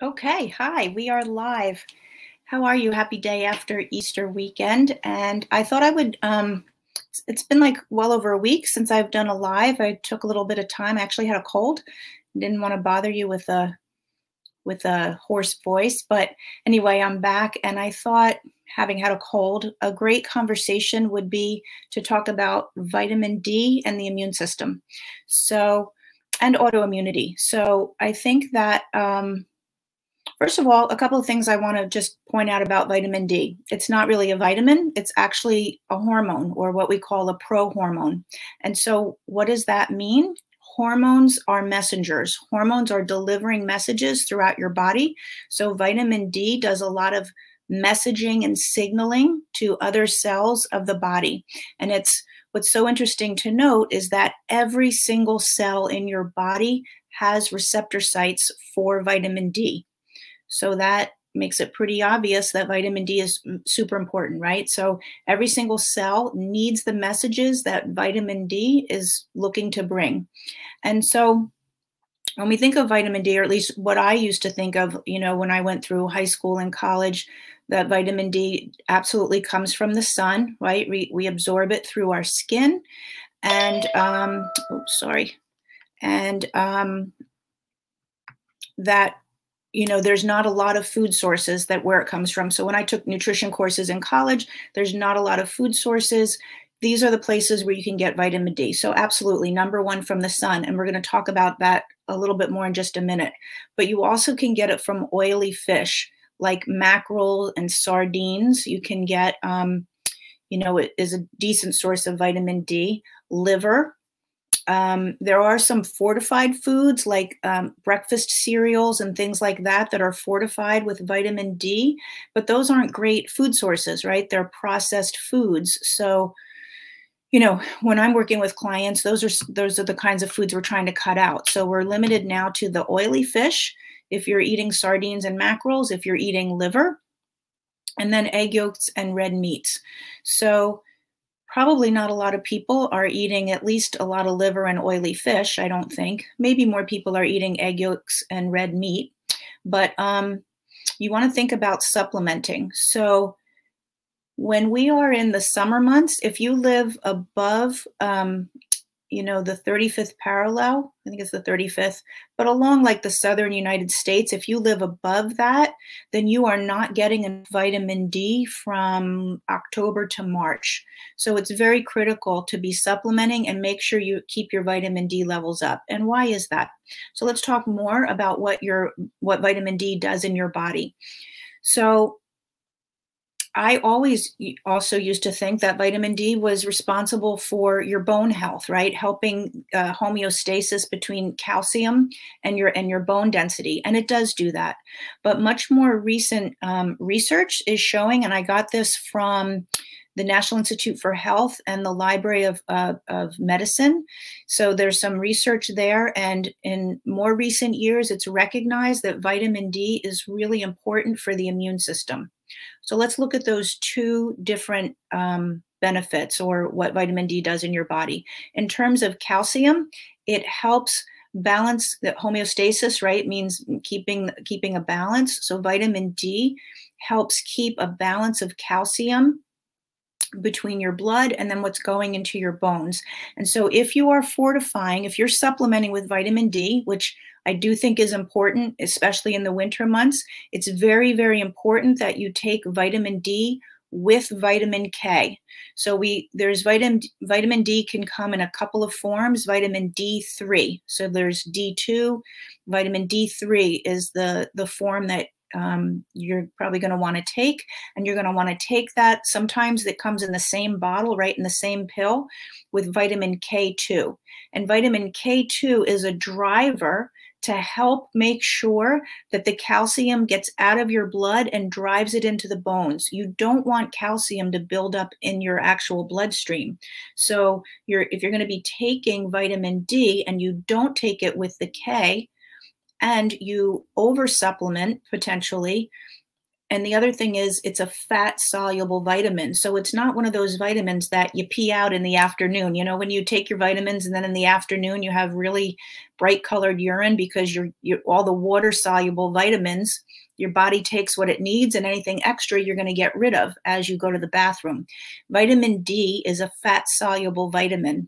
Okay, hi, we are live. How are you? Happy day after Easter weekend. And I thought I would, it's been like well over a week since I've done a live. I took a little bit of time. I actually had a cold. Didn't want to bother you with a hoarse voice, but anyway, I'm back and I thought, having had a cold, a great conversation would be to talk about vitamin D and the immune system. So, and autoimmunity. So I think that first of all, a couple of things I want to just point out about vitamin D. It's not really a vitamin, it's actually a hormone, or what we call a prohormone. And so, what does that mean? Hormones are messengers. Hormones are delivering messages throughout your body. So, vitamin D does a lot of messaging and signaling to other cells of the body. And it's what's so interesting to note is that every single cell in your body has receptor sites for vitamin D. So that makes it pretty obvious that vitamin D is super important, right? So every single cell needs the messages that vitamin D is looking to bring. And so when we think of vitamin D, or at least what I used to think of, when I went through high school and college, that vitamin D absolutely comes from the sun, right? We absorb it through our skin. And, oops, sorry. And that there's not a lot of food sources that where it comes from. So when I took nutrition courses in college, there's not a lot of food sources. These are the places where you can get vitamin D. So absolutely, number one, from the sun. And we're going to talk about that a little bit more in just a minute. But you also can get it from oily fish like mackerel and sardines. You can get, it is a decent source of vitamin D. Liver. There are some fortified foods like breakfast cereals and things like that that are fortified with vitamin D, but those aren't great food sources, right? They're processed foods. So, when I'm working with clients, those are the kinds of foods we're trying to cut out. So we're limited now to the oily fish. If you're eating sardines and mackerels, if you're eating liver, and then egg yolks and red meats. So probably not a lot of people are eating at least a lot of liver and oily fish, I don't think. Maybe more people are eating egg yolks and red meat. But you want to think about supplementing. So when we are in the summer months, if you live above, the 35th parallel, I think it's the 35th, but along like the southern United States, if you live above that, then you are not getting a vitamin D from October to March. So it's very critical to be supplementing and make sure you keep your vitamin D levels up. And why is that? So let's talk more about what vitamin D does in your body. So I always also used to think that vitamin D was responsible for your bone health, right? Helping homeostasis between calcium and your bone density, and it does do that. But much more recent research is showing, and I got this from the National Institute for Health and the Library of Medicine. So there's some research there, and in more recent years, it's recognized that vitamin D is really important for the immune system. So let's look at those two different benefits, or what vitamin D does in your body. In terms of calcium, it helps balance the homeostasis, right? Means keeping a balance. So vitamin D helps keep a balance of calcium between your blood and then what's going into your bones. And so if you are fortifying, if you're supplementing with vitamin D, which I do think is important, especially in the winter months, it's very, very important that you take vitamin D with vitamin K. So there's vitamin D can come in a couple of forms. Vitamin D3. So there's D2. Vitamin D3 is the form that you're probably going to want to take, and you're going to want to take that. Sometimes it comes in the same bottle, right, in the same pill, with vitamin K2. And vitamin K2 is a driver to help make sure that the calcium gets out of your blood and drives it into the bones. You don't want calcium to build up in your actual bloodstream. So if you're going to be taking vitamin D and you don't take it with the K, and you over supplement potentially, And the other thing is it's a fat soluble vitamin. So it's not one of those vitamins that you pee out in the afternoon. You know, when you take your vitamins and then in the afternoon you have really bright colored urine because you're all the water soluble vitamins, your body takes what it needs, and anything extra you're going to get rid of as you go to the bathroom. Vitamin D is a fat soluble vitamin.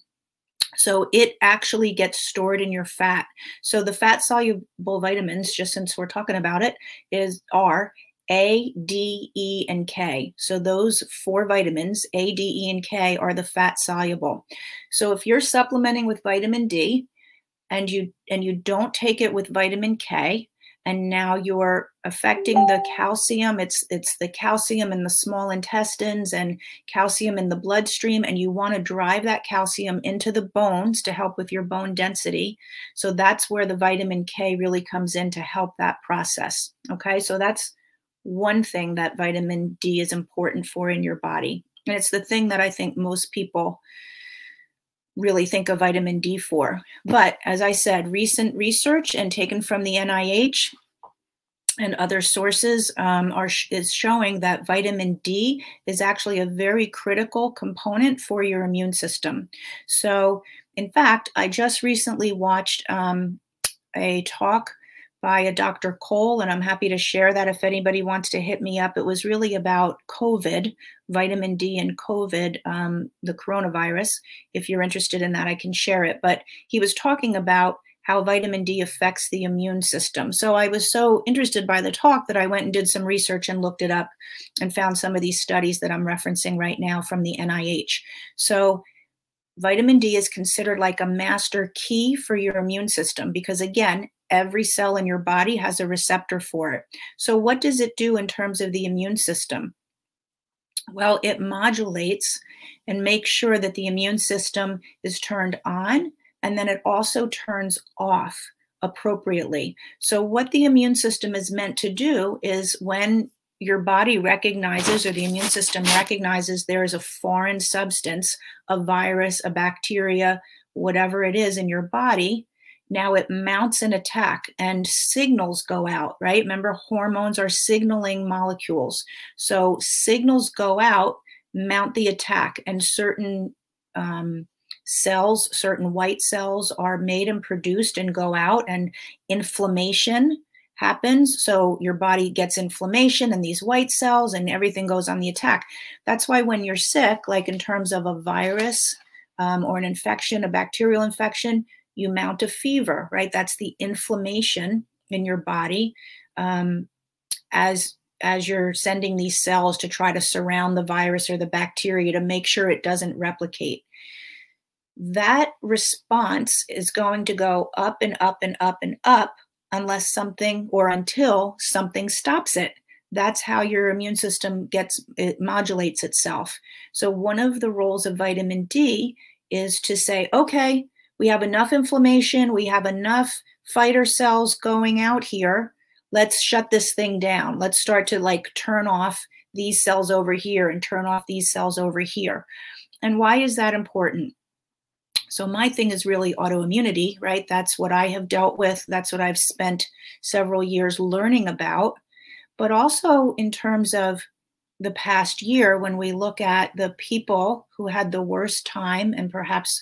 So it actually gets stored in your fat. So the fat soluble vitamins, just since we're talking about it, are A, D, E, and K. So those 4 vitamins, A, D, E, and K, are the fat soluble. So if you're supplementing with vitamin D and you don't take it with vitamin K, and now you're affecting the calcium, it's the calcium in the small intestines and calcium in the bloodstream, and you want to drive that calcium into the bones to help with your bone density. So that's where the vitamin K really comes in to help that process. Okay, so that's one thing that vitamin D is important for in your body. And it's the thing that I think most people really think of vitamin D for. But as I said, recent research and taken from the NIH and other sources is showing that vitamin D is actually a very critical component for your immune system. So in fact, I just recently watched a talk by a Dr. Cole, and I'm happy to share that if anybody wants to hit me up. It was really about COVID, vitamin D and COVID, the coronavirus. If you're interested in that, I can share it. But he was talking about how vitamin D affects the immune system. So I was so interested by the talk that I went and did some research and looked it up and found some of these studies that I'm referencing right now from the NIH. So vitamin D is considered like a master key for your immune system because, again, every cell in your body has a receptor for it. So what does it do in terms of the immune system? Well, it modulates and makes sure that the immune system is turned on, and then it also turns off appropriately. So what the immune system is meant to do is when your body recognizes, or the immune system recognizes, there is a foreign substance, a virus, a bacteria, whatever it is in your body, now it mounts an attack and signals go out, right? Remember, hormones are signaling molecules. So signals go out, mount the attack, and certain cells, certain white cells are made and produced and go out, and inflammation happens. So your body gets inflammation and these white cells and everything goes on the attack. That's why when you're sick, like in terms of a virus or an infection, a bacterial infection, you mount a fever, right? That's the inflammation in your body as you're sending these cells to try to surround the virus or the bacteria to make sure it doesn't replicate. That response is going to go up and up and up and up unless something, or until something stops it. That's how your immune system it modulates itself. So one of the roles of vitamin D is to say, okay, we have enough inflammation, we have enough fighter cells going out here, let's shut this thing down. Let's start to like turn off these cells over here and turn off these cells over here. And why is that important? So my thing is really autoimmunity, right? That's what I have dealt with. That's what I've spent several years learning about. But also in terms of the past year, when we look at the people who had the worst time and perhaps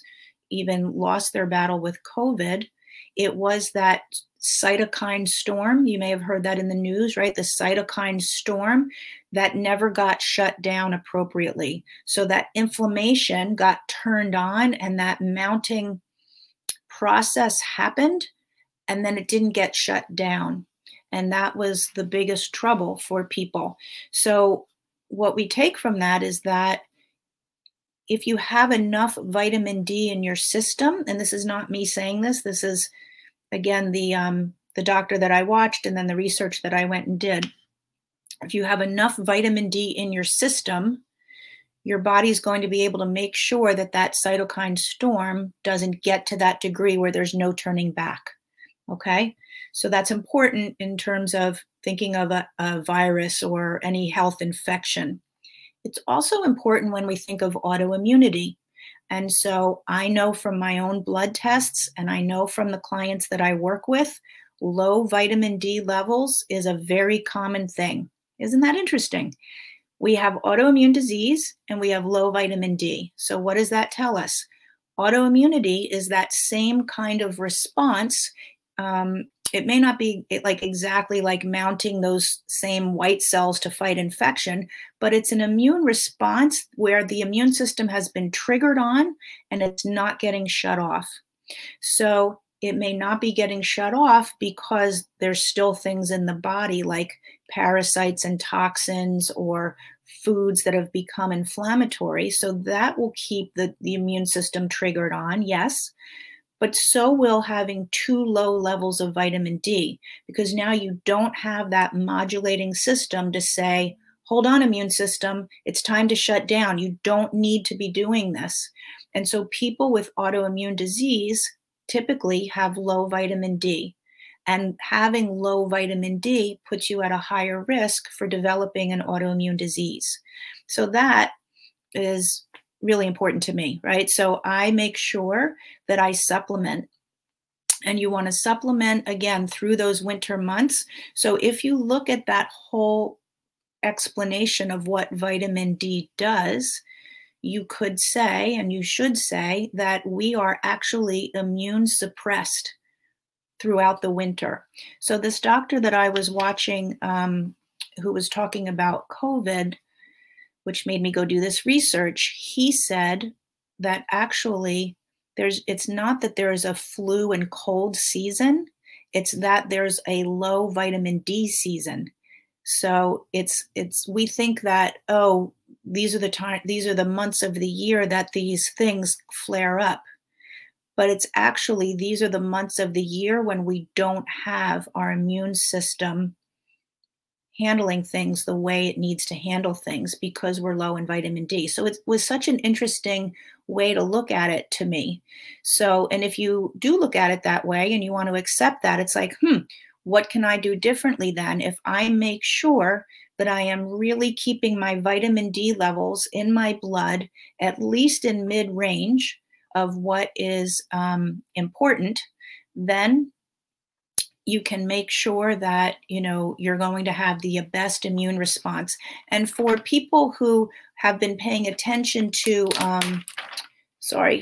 even lost their battle with COVID, it was that cytokine storm. You may have heard that in the news, right? The cytokine storm that never got shut down appropriately. So that inflammation got turned on and that mounting process happened, and then it didn't get shut down. And that was the biggest trouble for people. So what we take from that is that if you have enough vitamin D in your system, and this is not me saying this, this is, again, the doctor that I watched and then the research that I went and did. If you have enough vitamin D in your system, your body's going to be able to make sure that that cytokine storm doesn't get to that degree where there's no turning back. Okay? So that's important in terms of thinking of a virus or any health infection. It's also important when we think of autoimmunity. And so I know from my own blood tests, and I know from the clients that I work with, low vitamin D levels is a very common thing. Isn't that interesting? We have autoimmune disease and we have low vitamin D. So what does that tell us? Autoimmunity is that same kind of response. It may not be like exactly like mounting those same white cells to fight infection, but it's an immune response where the immune system has been triggered on and it's not getting shut off. So it may not be getting shut off because there's still things in the body like parasites and toxins or foods that have become inflammatory. So that will keep the immune system triggered on, yes. But so will having too low levels of vitamin D, because now you don't have that modulating system to say, hold on, immune system, it's time to shut down. You don't need to be doing this. And so people with autoimmune disease typically have low vitamin D. And having low vitamin D puts you at a higher risk for developing an autoimmune disease. So that is really important to me, right? So I make sure that I supplement. And you want to supplement again through those winter months. So if you look at that whole explanation of what vitamin D does, you could say, and you should say, that we are actually immune suppressed throughout the winter. So this doctor that I was watching, who was talking about COVID, which made me go do this research, he said that actually it's not that there is a flu and cold season, it's that there's a low vitamin D season. So we think that, oh, these are the months of the year that these things flare up. But it's actually, these are the months of the year when we don't have our immune system handling things the way it needs to handle things because we're low in vitamin D. So it was such an interesting way to look at it to me. So, and if you do look at it that way and you want to accept that, it's like, what can I do differently then if I make sure that I am really keeping my vitamin D levels in my blood at least in mid-range of what is important, then you can make sure that, you're going to have the best immune response. And for people who have been paying attention to,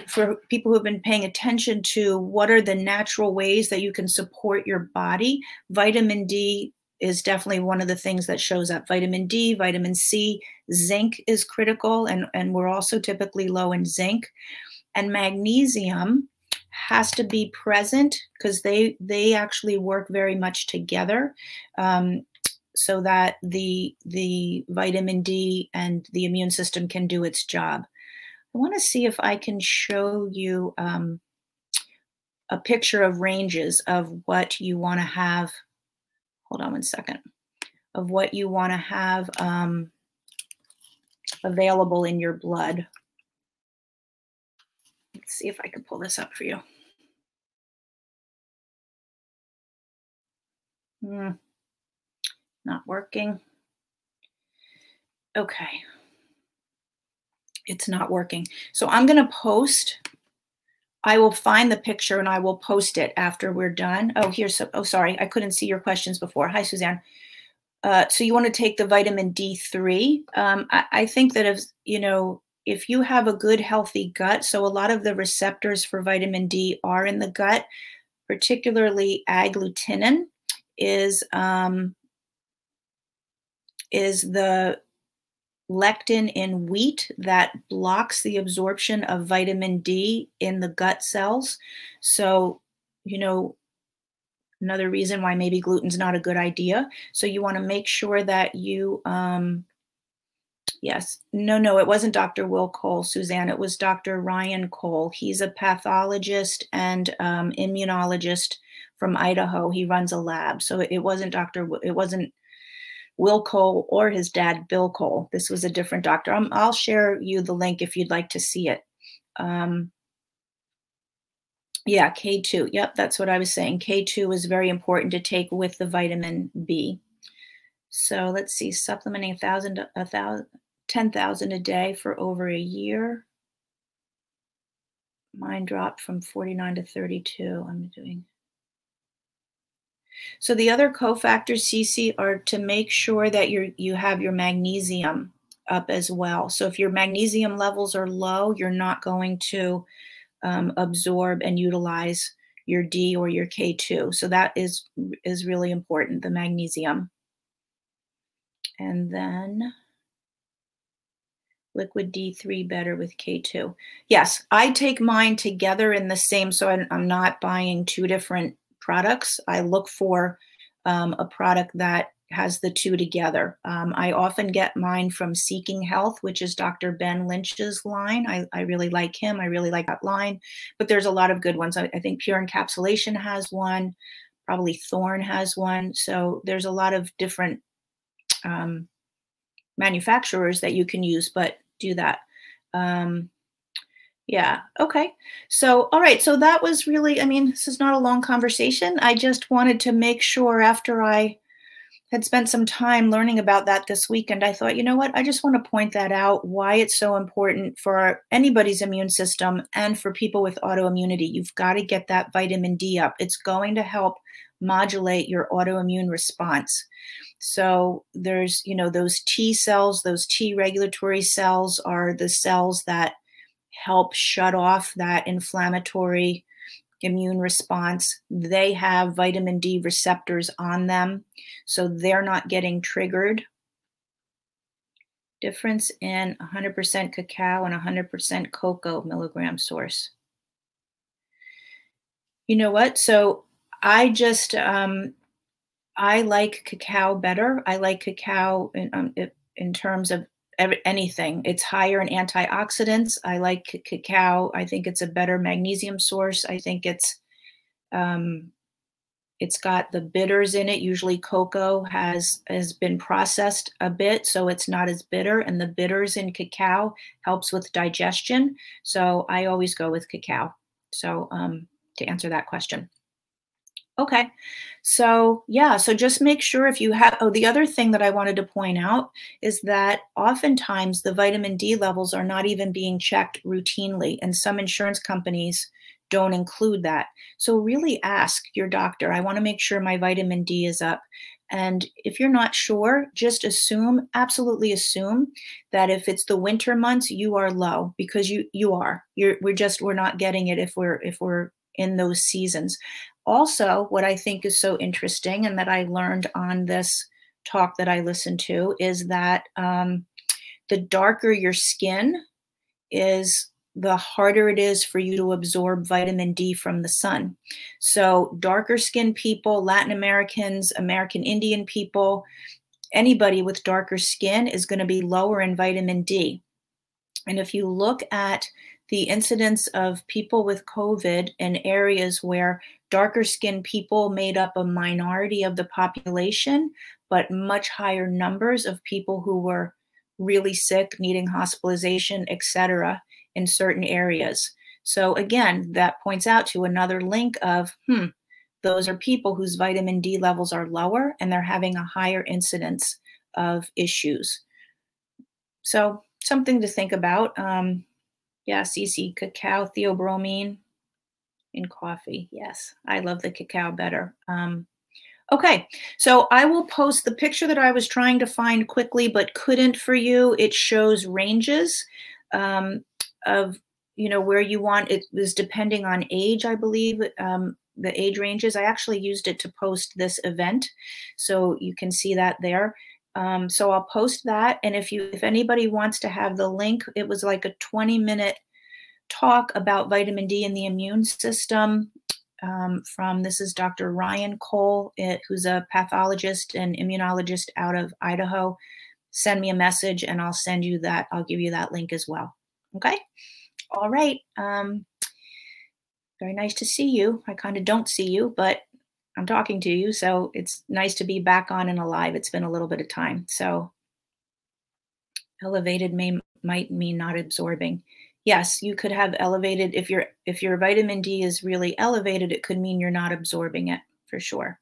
for people who have been paying attention to what are the natural ways that you can support your body, vitamin D is definitely one of the things that shows up. Vitamin D, vitamin C, zinc is critical, and we're also typically low in zinc. And magnesium has to be present because they actually work very much together, so that the vitamin D and the immune system can do its job. I want to see if I can show you a picture of ranges of what you want to have. Hold on one second. Of what you want to have available in your blood. Let's see if I can pull this up for you. Not working. Okay. It's not working. So I'm going to post. I will find the picture and I will post it after we're done. Oh, sorry. I couldn't see your questions before. Hi, Suzanne. So you want to take the vitamin D3. I think that if you have a good, healthy gut, so a lot of the receptors for vitamin D are in the gut, particularly agglutinin is the lectin in wheat that blocks the absorption of vitamin D in the gut cells. So, another reason why maybe gluten's not a good idea. So you want to make sure that you, yes, no, it wasn't Dr. Will Cole, Suzanne. It was Dr. Ryan Cole. He's a pathologist and immunologist from Idaho. He runs a lab. So it wasn't Will Cole or his dad, Bill Cole. This was a different doctor. I'll share you the link if you'd like to see it. Yeah, K2. Yep, that's what I was saying. K2 is very important to take with the vitamin B. So let's see, supplementing 10,000 a day for over a year. Mine dropped from 49 to 32. I'm doing. So the other cofactors, Cece, are to make sure that you have your magnesium up as well. So if your magnesium levels are low, you're not going to absorb and utilize your D or your K2. So that is really important, the magnesium. And then liquid D3 better with K2. Yes, I take mine together in the same, so I'm not buying two different products. I look for a product that has the two together. I often get mine from Seeking Health, which is Dr. Ben Lynch's line. I really like him. I really like that line, but there's a lot of good ones. I think Pure Encapsulation has one, probably Thorne has one. So there's a lot of different manufacturers that you can use, but do that. Yeah. Okay. So, all right. So that was really, I mean, this is not a long conversation. I just wanted to make sure after I had spent some time learning about that this weekend, I thought, you know what? I just want to point that out, why it's so important for anybody's immune system and for people with autoimmunity. You've got to get that vitamin D up. It's going to help modulate your autoimmune response. So there's, you know, those T cells, those T regulatory cells are the cells that help shut off that inflammatory immune response. They have vitamin D receptors on them, so they're not getting triggered. Difference in 100% cacao and 100% cocoa milligram source. You know what? So I just, I like cacao better. I like cacao in terms of anything. It's higher in antioxidants. I like cacao. I think it's a better magnesium source. I think it's got the bitters in it. Usually cocoa has been processed a bit, so it's not as bitter. And the bitters in cacao helps with digestion. So I always go with cacao. So to answer that question. Okay. So yeah, so just make sure if you have, oh, the other thing that I wanted to point out is that oftentimes the vitamin D levels are not even being checked routinely, and some insurance companies don't include that. So really ask your doctor, I want to make sure my vitamin D is up. And if you're not sure, just assume, absolutely assume that if it's the winter months, you are low, because you are. We're not getting it if we're in those seasons. Also, what I think is so interesting and that I learned on this talk that I listened to is that the darker your skin is, the harder it is for you to absorb vitamin D from the sun. So darker skinned people, Latin Americans, American Indian people, anybody with darker skin is going to be lower in vitamin D. And if you look at the incidence of people with COVID in areas where darker skinned people made up a minority of the population, but much higher numbers of people who were really sick, needing hospitalization, et cetera, in certain areas. So again, that points out to another link of, those are people whose vitamin D levels are lower and they're having a higher incidence of issues. So something to think about. Yeah, CC, cacao, theobromine in coffee. Yes, I love the cacao better. Okay, so I will post the picture that I was trying to find quickly but couldn't for you. It shows ranges of, you know, where you want. It was depending on age, I believe, the age ranges. I actually used it to post this event, so you can see that there. So I'll post that. And if anybody wants to have the link, it was like a 20-minute talk about vitamin D and the immune system this is Dr. Ryan Cole, who's a pathologist and immunologist out of Idaho. Send me a message and I'll send you that. I'll give you that link as well. Okay. All right. Very nice to see you. I kind of don't see you, but I'm talking to you, so it's nice to be back on and alive. It's been a little bit of time. So elevated might mean not absorbing. Yes, you could have elevated. If your vitamin D is really elevated, it could mean you're not absorbing it for sure.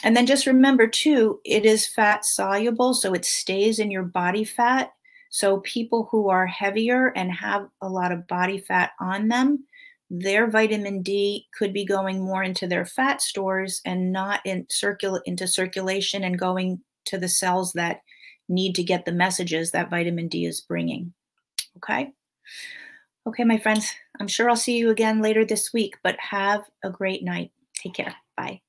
And then just remember too, it is fat soluble, so it stays in your body fat. So people who are heavier and have a lot of body fat on them, their vitamin D could be going more into their fat stores and not into circulation and going to the cells that need to get the messages that vitamin D is bringing. Okay? Okay, my friends, I'm sure I'll see you again later this week, but have a great night. Take care. Bye.